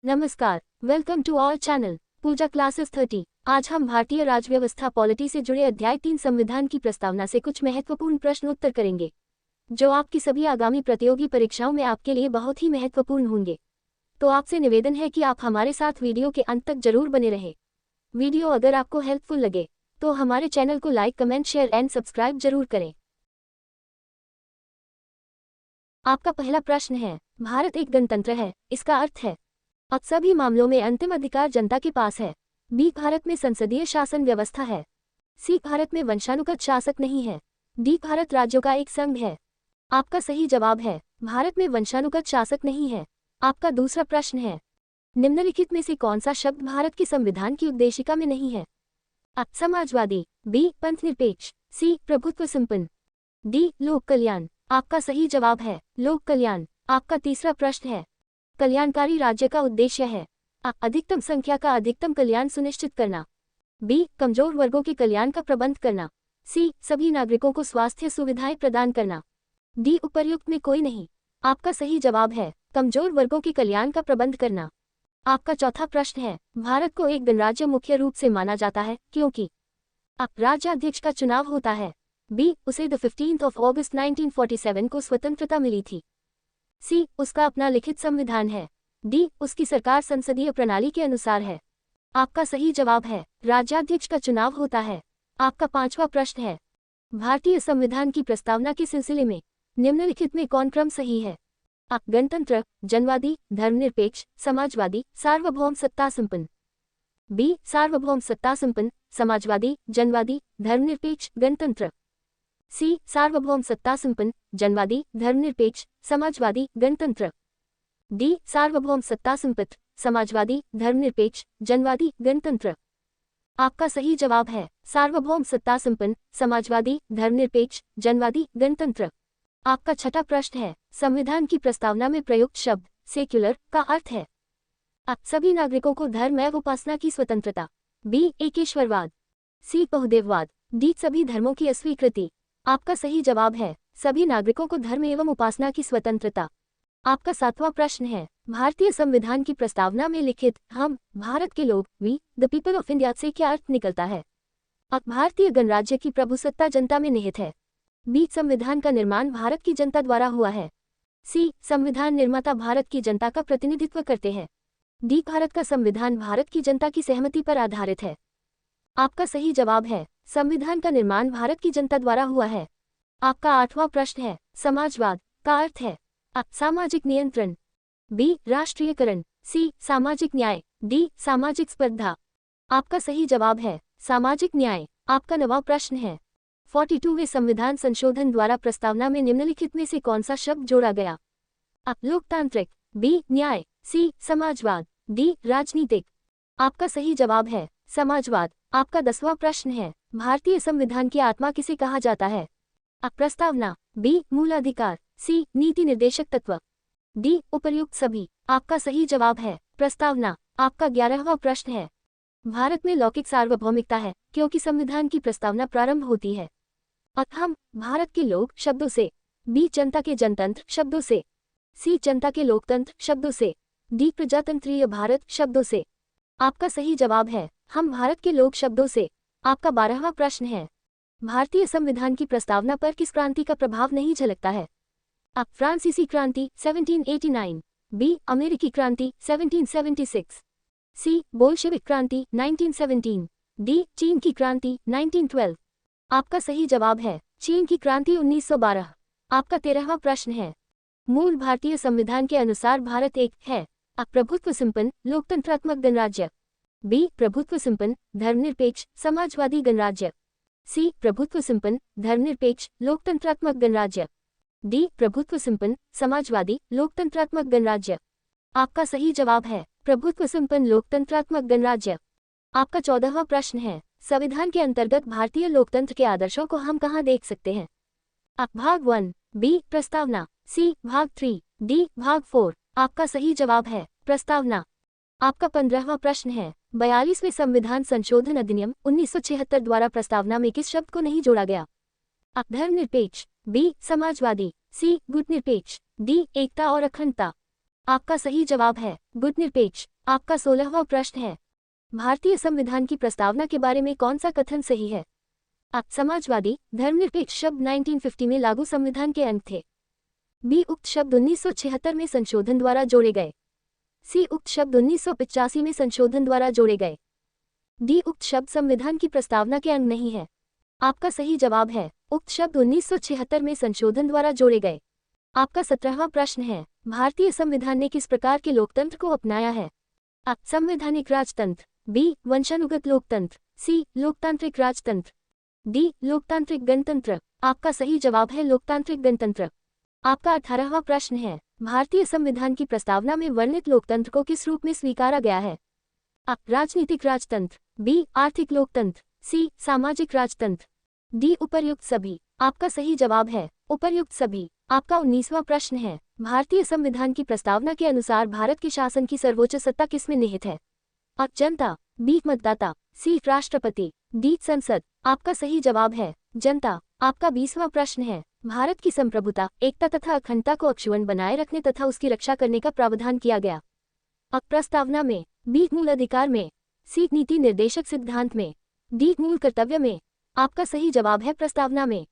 नमस्कार, welcome to our channel Pooja classes 30। आज हम भारतीय राजव्यवस्था पॉलिटी से जुड़े अध्याय 3 संविधान की प्रस्तावना से कुछ महत्वपूर्ण प्रश्न उत्तर करेंगे, जो आपकी सभी आगामी प्रतियोगी परीक्षाओं में आपके लिए बहुत ही महत्वपूर्ण होंगे। तो आपसे निवेदन है कि आप हमारे साथ वीडियो के अंत तक जरूर बने रहें। वीडियो अगर आपको हेल्पफुल लगे तो हमारे चैनल को like, comment, share and subscribe जरूर करें। आपका पहला प्रश्न है, भारत एक गणतंत्र है, इसका अर्थ है? अब सभी मामलों में अंतिम अधिकार जनता के पास है। बी, भारत में संसदीय शासन व्यवस्था है। सी, भारत में वंशानुगत शासक नहीं है। डी, भारत राज्यों का एक संघ है। आपका सही जवाब है, भारत में वंशानुगत शासक नहीं है। आपका दूसरा प्रश्न है, निम्नलिखित में से कौन सा शब्द भारत के संविधान की उद्देशिका में नहीं है? अ, समाजवादी। बी, पंथनिरपेक्ष। सी, प्रभुत्व संपन्न। डी, लोक कल्याण। आपका सही जवाब है, लोक कल्याण। आपका तीसरा प्रश्न है, कल्याणकारी राज्य का उद्देश्य है? अ, अधिकतम संख्या का अधिकतम कल्याण सुनिश्चित करना। बी, कमजोर वर्गों के कल्याण का प्रबंध करना। सी, सभी नागरिकों को स्वास्थ्य सुविधाएं प्रदान करना। डी, उपर्युक्त में कोई नहीं। आपका सही जवाब है, कमजोर वर्गों के कल्याण का प्रबंध करना। आपका चौथा प्रश्न है, भारत को एक गणराज्य मुख्य रूप से माना जाता है क्योंकि? अ, राज्याध्यक्ष का चुनाव होता है। बी, उसे 15 अगस्त 1947 को स्वतंत्रता मिली थी। सी, उसका अपना लिखित संविधान है। डी, उसकी सरकार संसदीय प्रणाली के अनुसार है। आपका सही जवाब है, राज्याध्यक्ष का चुनाव होता है। आपका पांचवा प्रश्न है, भारतीय संविधान की प्रस्तावना के सिलसिले में निम्नलिखित में कौन क्रम सही है? अ, गणतंत्र, जनवादी, धर्मनिरपेक्ष, समाजवादी, सार्वभौम सत्ता संपन्न। बी, सार्वभौम सत्ता संपन्न, समाजवादी, जनवादी, धर्मनिरपेक्ष, गणतंत्र। सी, सार्वभौम सत्ता संपन्न, जनवादी, धर्मनिरपेक्ष, समाजवादी, गणतंत्र। डी, सार्वभौम सत्ता संपन्न, समाजवादी, धर्मनिरपेक्ष, जनवादी, गणतंत्र। आपका सही जवाब है, सार्वभौम सत्ता संपन्न, समाजवादी, धर्मनिरपेक्ष, जनवादी, गणतंत्र। आपका छठा प्रश्न है, संविधान की प्रस्तावना में प्रयुक्त शब्द सेक्युलर का अर्थ है? अ, सभी नागरिकों को धर्म एवं उपासना की स्वतंत्रता। बी, एकेश्वरवाद। सी, बहुदेववाद। डी, सभी धर्मों की अस्वीकृति। आपका सही जवाब है, सभी नागरिकों को धर्म एवं उपासना की स्वतंत्रता। आपका सातवां प्रश्न है, भारतीय संविधान की प्रस्तावना में लिखित हम भारत के लोग we the people of India से क्या अर्थ निकलता है? अब भारतीय गणराज्य की प्रभुसत्ता जनता में निहित है। बी, संविधान का निर्माण भारत की जनता द्वारा हुआ है। सी, संविधान निर्माता भारत की जनता का प्रतिनिधित्व करते हैं। डी, भारत का संविधान भारत की जनता की सहमति पर आधारित है। आपका सही जवाब है, संविधान का निर्माण भारत की जनता द्वारा हुआ है। आपका आठवां प्रश्न है, समाजवाद का अर्थ है? अ, सामाजिक नियंत्रण। बी, राष्ट्रीयकरण। सी, सामाजिक न्याय। डी, सामाजिक स्पर्धा। आपका सही जवाब है, सामाजिक न्याय। आपका नवां प्रश्न है, 42वें संविधान संशोधन द्वारा प्रस्तावना में निम्नलिखित में से कौन सा शब्द जोड़ा गया? अ, लोकतांत्रिक। बी, न्याय। सी, समाजवाद। डी, राजनीतिक। आपका सही जवाब है, समाजवाद। आपका 10वां प्रश्न है, भारतीय संविधान की आत्मा किसे कहा जाता है? अ, प्रस्तावना। बी, मूलाधिकार। सी, नीति निर्देशक तत्व। डी, उपर्युक्त सभी। आपका सही जवाब है, प्रस्तावना। आपका 11वां प्रश्न है, भारत में लौकिक सार्वभौमिकता है क्योंकि संविधान की प्रस्तावना प्रारंभ होती है? अ, हम भारत के लोग शब्दों से। बी, जनता के जनतंत्र शब्दों से। सी, जनता के लोकतंत्र शब्दों से। डी, प्रजातंत्रीय भारत शब्दों से। आपका सही जवाब है, हम भारत के लोग शब्दों से। आपका 12वां प्रश्न है, भारतीय संविधान की प्रस्तावना पर किस क्रांति का प्रभाव नहीं झलकता है? अ, फ्रांसीसी क्रांति 1789। बी, अमेरिकी क्रांति 1776। सी, बोल्शेविक क्रांति 1917। डी, चीन की क्रांति 1912। आपका सही जवाब है, चीन की क्रांति 1912। आपका 13वां प्रश्न है, मूल भारतीय संविधान के अनुसार भारत एक है? अ, प्रभुत्व संपन्न, लोकतंत्रात्मक गणराज्य। बी, प्रभुत्व संपन्न, धर्मनिरपेक्ष, समाजवादी गणराज्य। सी, प्रभुत्व संपन्न, धर्मनिरपेक्ष, लोकतंत्रात्मक गणराज्य। डी, प्रभुत्व संपन्न, समाजवादी, लोकतंत्रात्मक गणराज्य। आपका सही जवाब है, प्रभुत्व संपन्न, लोकतंत्रात्मक गणराज्य। आपका 14वां प्रश्न है, संविधान के अंतर्गत भारतीय लोकतंत्र के आदर्शों को हम कहाँ देख सकते हैं? अ, भाग 1। बी, प्रस्तावना। सी, भाग 3। डी, भाग 4। आपका सही जवाब है, प्रस्तावना। आपका 15वां प्रश्न है, 42वें संविधान संशोधन अधिनियम 1976 द्वारा प्रस्तावना में किस शब्द को नहीं जोड़ा गया? अ, धर्मनिरपेक्ष। बी, समाजवादी। सी, गुटनिरपेक्ष। डी, एकता और अखंडता। आपका सही जवाब है गुड निरपेक्ष। आपका 16वां प्रश्न है, भारतीय संविधान की प्रस्तावना के बारे में कौन सा कथन सही है? समाजवादी धर्मनिरपेक्ष शब्द 1950 में लागू संविधान के अंग थे। बी उक्त शब्द 1976 में संशोधन द्वारा जोड़े गए। सी उक्त शब्द 1985 में संशोधन द्वारा जोड़े गए। डी उक्त शब्द संविधान की प्रस्तावना के अंग नहीं है। आपका सही जवाब है उक्त शब्द 1976 में संशोधन द्वारा जोड़े गए। आपका 17वां प्रश्न है, भारतीय संविधान ने किस प्रकार के लोकतंत्र को अपनाया है? संवैधानिक राजतंत्र, बी वंशानुगत लोकतंत्र, सी लोकतांत्रिक राजतंत्र, डी लोकतांत्रिक गणतंत्र। आपका सही जवाब है लोकतांत्रिक गणतंत्र। आपका 18वां प्रश्न है, भारतीय संविधान की प्रस्तावना में वर्णित लोकतंत्र को किस रूप में स्वीकारा गया है? राजनीतिक राजतंत्र, बी आर्थिक लोकतंत्र, सी सामाजिक राजतंत्र, डी उपर्युक्त सभी। आपका सही जवाब है उपर्युक्त सभी। आपका 19वां प्रश्न है, भारतीय संविधान की प्रस्तावना के अनुसार भारत के शासन की सर्वोच्च सत्ता किसमें निहित है? जनता, बी मतदाता, सी राष्ट्रपति, डी संसद। आपका सही जवाब है जनता। आपका 20वां प्रश्न है, भारत की संप्रभुता, एकता तथा अखंडता को अक्षुण्ण बनाए रखने तथा उसकी रक्षा करने का प्रावधान किया गया। प्रस्तावना में, बी मूल अधिकार में, सी नीति निर्देशक सिद्धांत में, डी मूल कर्तव्य में। आपका सही जवाब है प्रस्तावना में।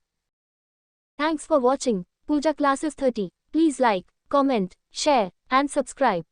Thanks for watching Pooja classes 30। Please like, comment, share and subscribe.